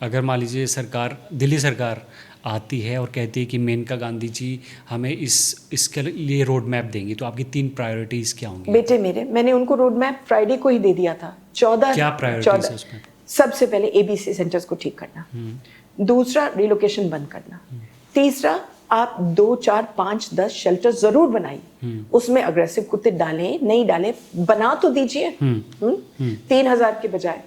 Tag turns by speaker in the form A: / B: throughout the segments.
A: अगर मान लीजिए सरकार, दिल्ली सरकार आती है और कहती है कि मेनका गांधी जी हमें इसके लिए रोड मैप देंगी, तो आपकी 3 प्रायोरिटीज क्या होंगी?
B: बेटे मेरे, मैंने उनको रोड मैप फ्राइडे को ही दे दिया था। 14
A: क्या प्रायोरिटीज है उसमें?
B: सबसे पहले एबीसी सेंटर्स को ठीक करना, दूसरा रिलोकेशन बंद करना, तीसरा आप 2, 4, 5, 10 शेल्टर जरूर बनाइए, उसमें अग्रेसिव कुत्ते डालें नहीं डालें, बना तो दीजिए 3000 के बजाय।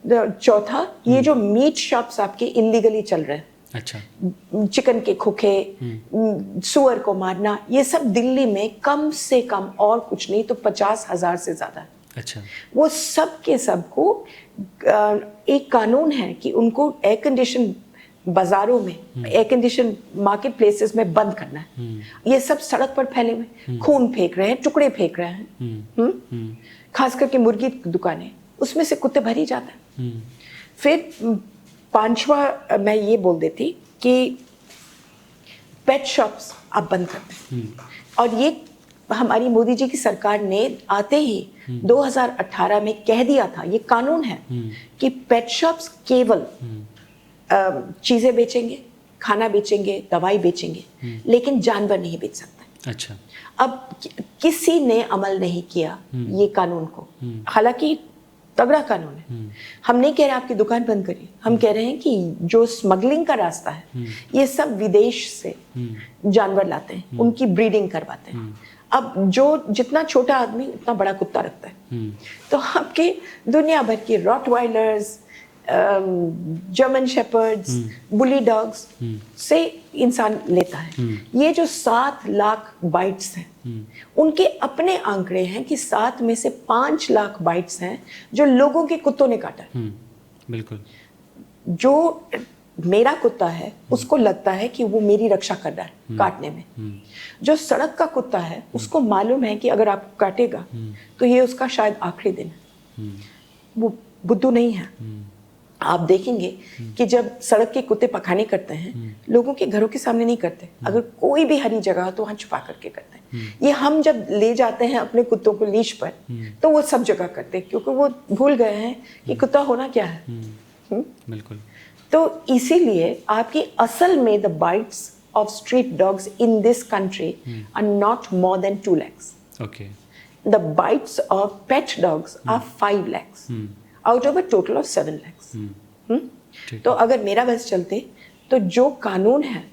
B: चौथा, ये जो मीट शॉप्स आपके इलीगली चल रहे हैं,
A: अच्छा,
B: चिकन के खोखे, सुअर को मारना, ये सब दिल्ली में कम से कम और कुछ नहीं तो 50,000 से ज्यादा है।
A: अच्छा,
B: वो सब के सब को एक कानून है कि उनको एयर कंडीशन बाजारों में, एयर कंडीशन मार्केट प्लेसेस में बंद करना है। ये सब सड़क पर फैले हुए खून फेंक रहे हैं, टुकड़े फेंक रहे हैं, खास करके मुर्गी की दुकानें, उसमें से कुत्ते भर ही जाते हैं। फिर 5वां मैं ये बोल देती कि पेट शॉप्स आप बंद कर दें, और ये हमारी मोदी जी की सरकार ने आते ही 2018 में कह दिया था, ये कानून है कि पेट शॉप्स केवल चीजें बेचेंगे, खाना बेचेंगे, दवाई बेचेंगे, लेकिन जानवर नहीं बेच सकते।
A: अच्छा,
B: अब किसी ने अमल नहीं किया ये कानून को, हालांकि तगड़ा कानून है। हम नहीं कह रहे आपकी दुकान बंद करिए, हम कह रहे हैं कि जो स्मगलिंग का रास्ता है, ये सब विदेश से जानवर लाते हैं, उनकी ब्रीडिंग करवाते हैं। अब जो जितना छोटा आदमी उतना बड़ा कुत्ता रखता है, तो आपके दुनिया भर की रॉटवाइलर्स, जर्मन शेपर्ड्स, बुली डॉग्स से इंसान लेता है। ये जो 7 लाख बाइट्स हैं, उनके अपने आंकड़े हैं कि 7 में से 5 लाख बाइट्स हैं जो लोगों के कुत्तों ने काटा है।
A: बिल्कुल।
B: जो मेरा कुत्ता है उसको लगता है कि वो मेरी रक्षा कर रहा है काटने में। जो सड़क का कुत्ता है उसको मालूम है कि अगर आप काटेगा तो ये उसका शायद आखिरी दिन है। वो बुद्धू नहीं है। आप देखेंगे कि जब सड़क के कुत्ते पखाने करते हैं, लोगों के घरों के सामने नहीं करते, अगर कोई भी हरी जगह हो तो वहां छुपा करके करते हैं। ये हम जब ले जाते हैं अपने कुत्तों को लीश पर, तो वो सब जगह करते हैं, क्योंकि वो भूल गए हैं कि कुत्ता होना क्या है।
A: बिल्कुल।
B: तो इसीलिए आपकी असल में the bites of street dogs in this country are not more than 2 lakhs.
A: Okay.
B: The bites of pet dogs are 5 lakhs out of a total of 7 lakhs. तो अगर मेरा बस चलते तो जो कानून है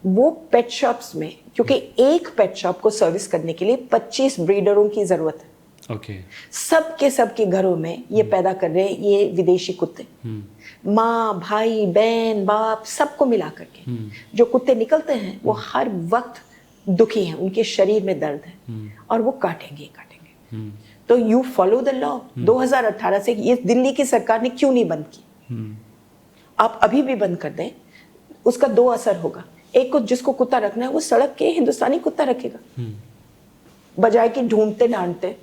B: वो पेट शॉप्स में, क्योंकि एक पेट शॉप को सर्विस करने के लिए 25 ब्रीडरों की जरूरत है।
A: ओके।
B: सबके घरों में ये पैदा कर रहे हैं ये विदेशी कुत्ते, माँ, भाई, बहन, बाप, सबको मिला करके जो कुत्ते निकलते हैं वो हर वक्त दुखी हैं, उनके शरीर में दर्द है और वो काटेंगे। तो यू फॉलो द लॉ। 2018 से ये दिल्ली की सरकार ने क्यों नहीं बंद की? आप अभी भी बंद कर दें, उसका 2 असर होगा। एक को जिसको कुत्ता रखना है वो सड़क के हिंदुस्तानी कुत्ता रखेगा, बजाय कि ढूंढते डांटते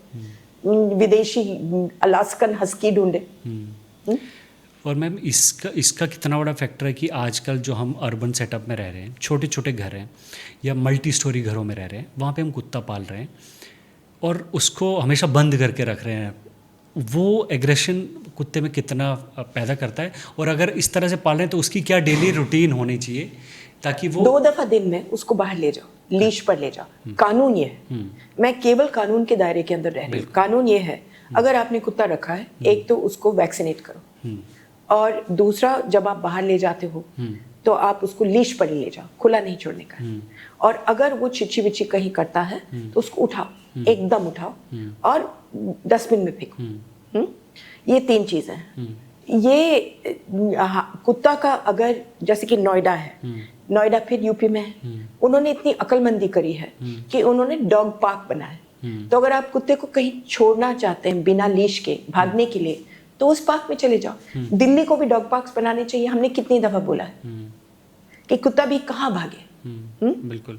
B: विदेशी अलास्कन हस्की ढूंढे।
A: और मैम इसका कितना बड़ा फैक्टर है कि आजकल जो हम अर्बन सेटअप में रह रहे हैं, छोटे छोटे घर हैं या मल्टी स्टोरी घरों में रह रहे हैं, वहाँ पे हम कुत्ता पाल रहे हैं और उसको हमेशा बंद करके रख रहे हैं। वो एग्रेशन कुत्ते में कितना पैदा करता है, और अगर इस तरह से पाल रहे हैं तो उसकी क्या डेली रूटीन होनी चाहिए ताकि वो
B: 2 दफा दिन में उसको बाहर ले जाओ, लीश पर ले जाओ। कानून ये है, मैं केवल कानून के दायरे के अंदर रह रही हूँ। कानून ये है, अगर आपने कुत्ता रखा है, एक तो उसको वैक्सीनेट करो, और दूसरा जब आप बाहर ले जाते हो तो आप उसको लीश पर ही ले जाओ, खुला नहीं छोड़ने का। और अगर वो चिची विची कहीं करता है तो उसको उठाओ, एकदम उठाओ और डस्टबिन में फेंको। ये 3 चीजें हैं। ये कुत्ता का, अगर जैसे कि नोएडा है, नोएडा फिर यूपी में है, उन्होंने इतनी अक्लमंदी करी है कि उन्होंने डॉग पार्क बनाया। तो अगर आप कुत्ते को कहीं छोड़ना चाहते हैं बिना लीश के भागने के लिए, तो उस पार्क में चले जाओ। दिल्ली को भी डॉग पार्क्स बनाने चाहिए। हमने कितनी दफा बोला है कि कुत्ता भी कहाँ भागे।
A: बिल्कुल।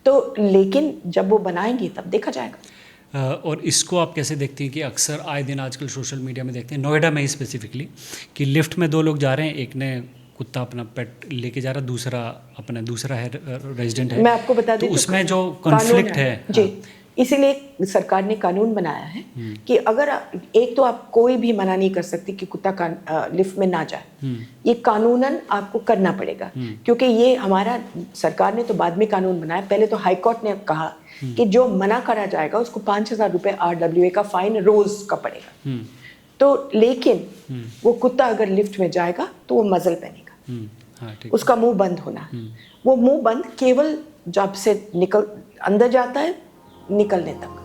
B: तो लेकिन जब वो बनाएंगे तब देखा जाएगा।
A: और इसको आप कैसे देखती हैं कि अक्सर आए दिन आजकल सोशल मीडिया में देखते हैं, नोएडा में ही स्पेसिफिकली, कि लिफ्ट में 2 लोग जा रहे हैं, एक ने कुत्ता अपना पेट लेके जा रहा, दूसरा है रेजिडेंट है।
B: मैं आपको बता दूं
A: तो उसमें जो कॉन्फ्लिक्ट है
B: जी, इसीलिए सरकार ने कानून बनाया है कि अगर एक तो आप कोई भी मना नहीं कर सकती कि कुत्ता लिफ्ट में ना जाए, ये कानूनन आपको करना पड़ेगा, क्योंकि ये हमारा सरकार ने तो बाद में कानून बनाया, पहले तो हाई कोर्ट ने कहा कि जो मना करा जाएगा उसको 5,000 रुपये RWA का फाइन रोज का पड़ेगा। तो लेकिन वो कुत्ता अगर लिफ्ट में जाएगा तो वो मजल पहनेगा,
A: हाँ, ठीक।
B: उसका मुंह बंद होना, वो मुंह बंद केवल जब से अंदर जाता है निकलने तक।